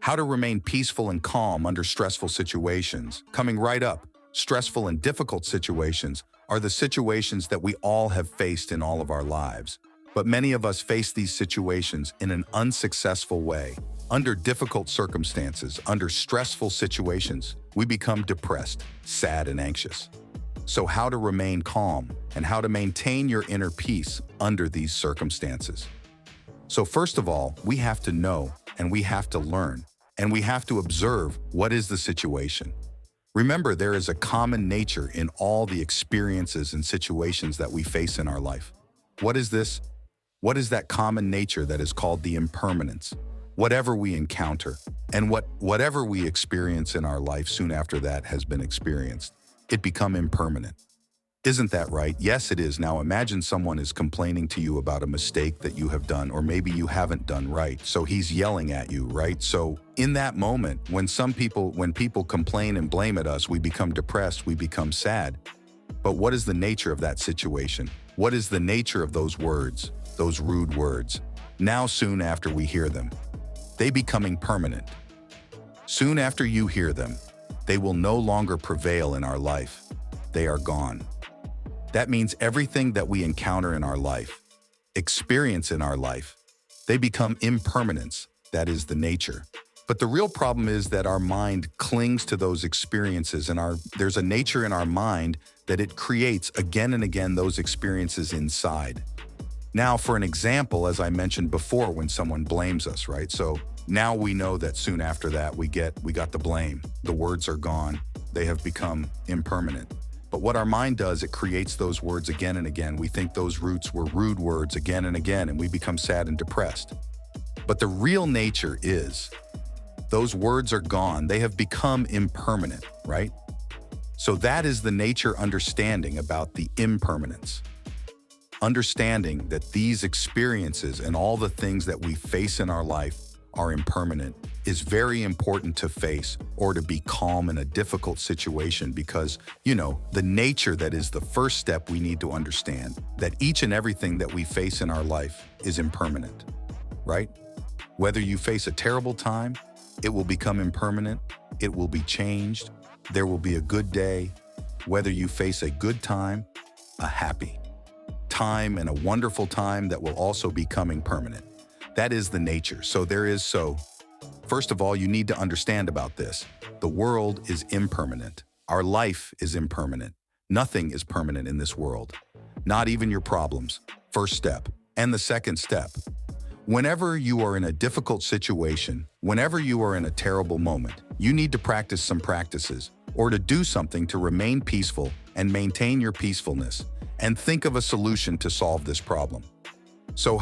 How to remain peaceful and calm under stressful situations. Coming right up, stressful and difficult situations are the situations that we all have faced in all of our lives. But many of us face these situations in an unsuccessful way. Under difficult circumstances, under stressful situations, we become depressed, sad, and anxious. So how to remain calm and how to maintain your inner peace under these circumstances. So first of all, we have to know and we have to learn and we have to observe what is the situation. Remember, there is a common nature in all the experiences and situations that we face in our life. What is this? What is that common nature that is called the impermanence? Whatever we encounter and whatever we experience in our life soon after that has been experienced, it become impermanent. Isn't that right? Yes, it is. Now imagine someone is complaining to you about a mistake that you have done, or maybe you haven't done right. So he's yelling at you, right? So in that moment, when people complain and blame at us, we become depressed, we become sad. But what is the nature of that situation? What is the nature of those words, those rude words? Now, soon after we hear them, they become impermanent. Soon after you hear them, they will no longer prevail in our life. They are gone. That means everything that we encounter in our life, experience in our life, they become impermanence. That is the nature. But the real problem is that our mind clings to those experiences, and there's a nature in our mind that it creates again and again those experiences inside. Now, for an example, as I mentioned before, when someone blames us, right? So now we know that soon after that we got the blame. The words are gone. They have become impermanent. But what our mind does, it creates those words again and again. We think those roots were rude words again and again, and we become sad and depressed. But the real nature is, those words are gone. They have become impermanent, right? So that is the nature understanding about the impermanence. Understanding that these experiences and all the things that we face in our life are impermanent is very important to face or to be calm in a difficult situation, because, the nature that is the first step we need to understand, that each and everything that we face in our life is impermanent, right? Whether you face a terrible time, it will become impermanent, it will be changed, there will be a good day. Whether you face a good time, a happy time, and a wonderful time that will also become impermanent. That is the nature. First of all, you need to understand about this. The world is impermanent. Our life is impermanent. Nothing is permanent in this world. Not even your problems. First step. And the second step. Whenever you are in a difficult situation, whenever you are in a terrible moment, you need to practice some practices or to do something to remain peaceful and maintain your peacefulness and think of a solution to solve this problem. So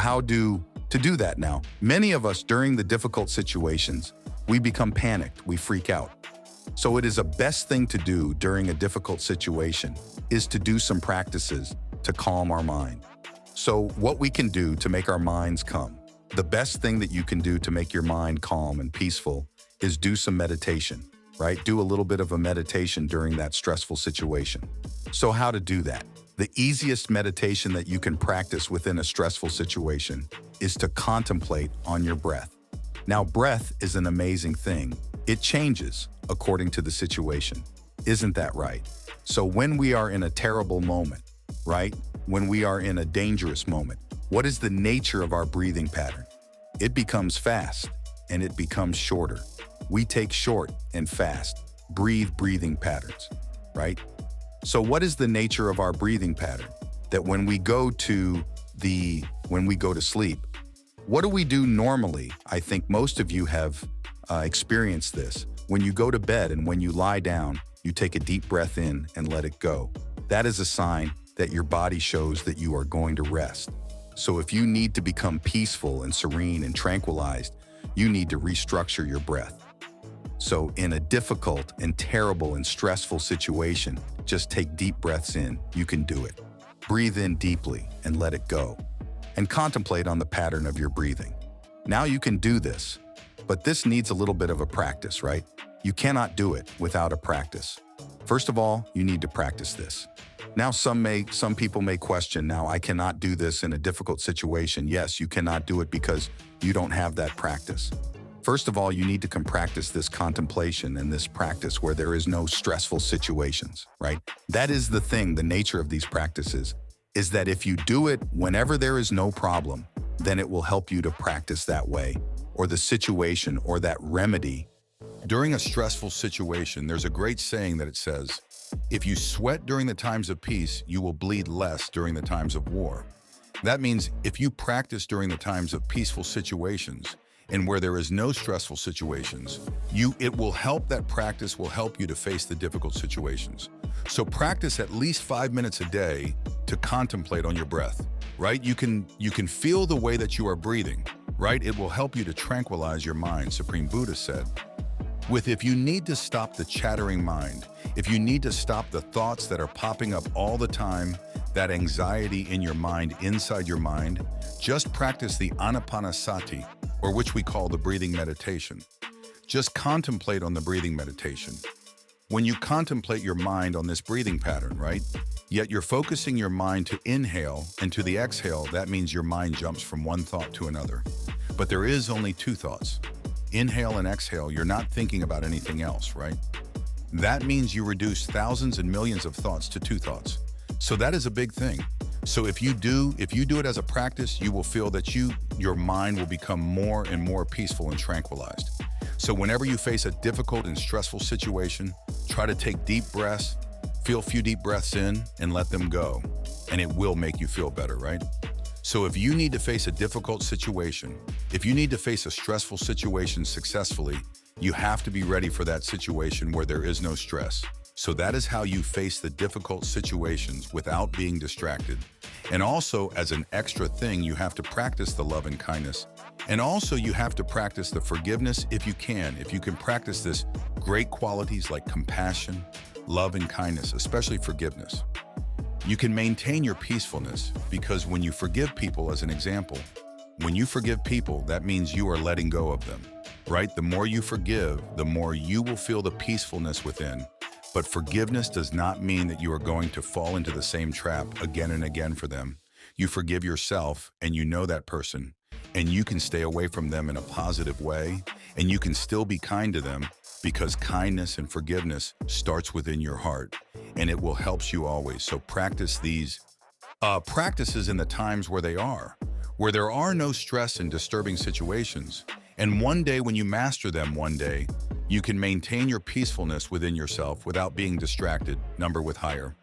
to do that now, many of us during the difficult situations, we become panicked, we freak out. So it is a best thing to do during a difficult situation is to do some practices to calm our mind. So what we can do to make our minds calm, the best thing that you can do to make your mind calm and peaceful is do some meditation, right? Do a little bit of a meditation during that stressful situation. So how to do that? The easiest meditation that you can practice within a stressful situation is to contemplate on your breath. Now, breath is an amazing thing. It changes according to the situation. Isn't that right? So when we are in a terrible moment, right? When we are in a dangerous moment, what is the nature of our breathing pattern? It becomes fast and it becomes shorter. We take short and fast breathing patterns, right? So what is the nature of our breathing pattern? That when we go to sleep, what do we do normally? I think most of you have experienced this. When you go to bed and when you lie down, you take a deep breath in and let it go. That is a sign that your body shows that you are going to rest. So if you need to become peaceful and serene and tranquilized, you need to restructure your breath. So in a difficult and terrible and stressful situation, just take deep breaths in. You can do it. Breathe in deeply and let it go. And contemplate on the pattern of your breathing. Now you can do this, but this needs a little bit of a practice, right? You cannot do it without a practice. First of all, you need to practice this. Now some people may question, now I cannot do this in a difficult situation. Yes, you cannot do it because you don't have that practice. First of all, you need to practice this contemplation and this practice where there is no stressful situations, right? That is the thing, the nature of these practices, is that if you do it whenever there is no problem, then it will help you to practice that way, or the situation or that remedy. During a stressful situation, there's a great saying that it says, if you sweat during the times of peace, you will bleed less during the times of war. That means if you practice during the times of peaceful situations and where there is no stressful situations, that practice will help you to face the difficult situations. So practice at least 5 minutes a day to contemplate on your breath, right? You can feel the way that you are breathing, right? It will help you to tranquilize your mind, Supreme Buddha said. If you need to stop the chattering mind, if you need to stop the thoughts that are popping up all the time, that anxiety in your mind, inside your mind, just practice the anapanasati, or which we call the breathing meditation. Just contemplate on the breathing meditation. When you contemplate your mind on this breathing pattern, right? Yet you're focusing your mind to inhale and to the exhale, that means your mind jumps from one thought to another. But there is only two thoughts. Inhale and exhale, you're not thinking about anything else, right? That means you reduce thousands and millions of thoughts to two thoughts. So that is a big thing. So if you do it as a practice, you will feel that your mind will become more and more peaceful and tranquilized. So whenever you face a difficult and stressful situation, try to take deep breaths, feel a few deep breaths in and let them go. And it will make you feel better, right? So if you need to face a difficult situation, if you need to face a stressful situation successfully, you have to be ready for that situation where there is no stress. So that is how you face the difficult situations without being distracted. And also, as an extra thing, you have to practice the love and kindness. And also you have to practice the forgiveness if you can. If you can practice this, great qualities like compassion, love and kindness, especially forgiveness. You can maintain your peacefulness because when you forgive people, as an example, when you forgive people, that means you are letting go of them, right? The more you forgive, the more you will feel the peacefulness within. But forgiveness does not mean that you are going to fall into the same trap again and again for them. You forgive yourself and you know that person, and you can stay away from them in a positive way, and you can still be kind to them because kindness and forgiveness starts within your heart, and it will help you always. So practice these practices in the times where there are no stress and disturbing situations. And one day when you master them you can maintain your peacefulness within yourself without being distracted, number with higher.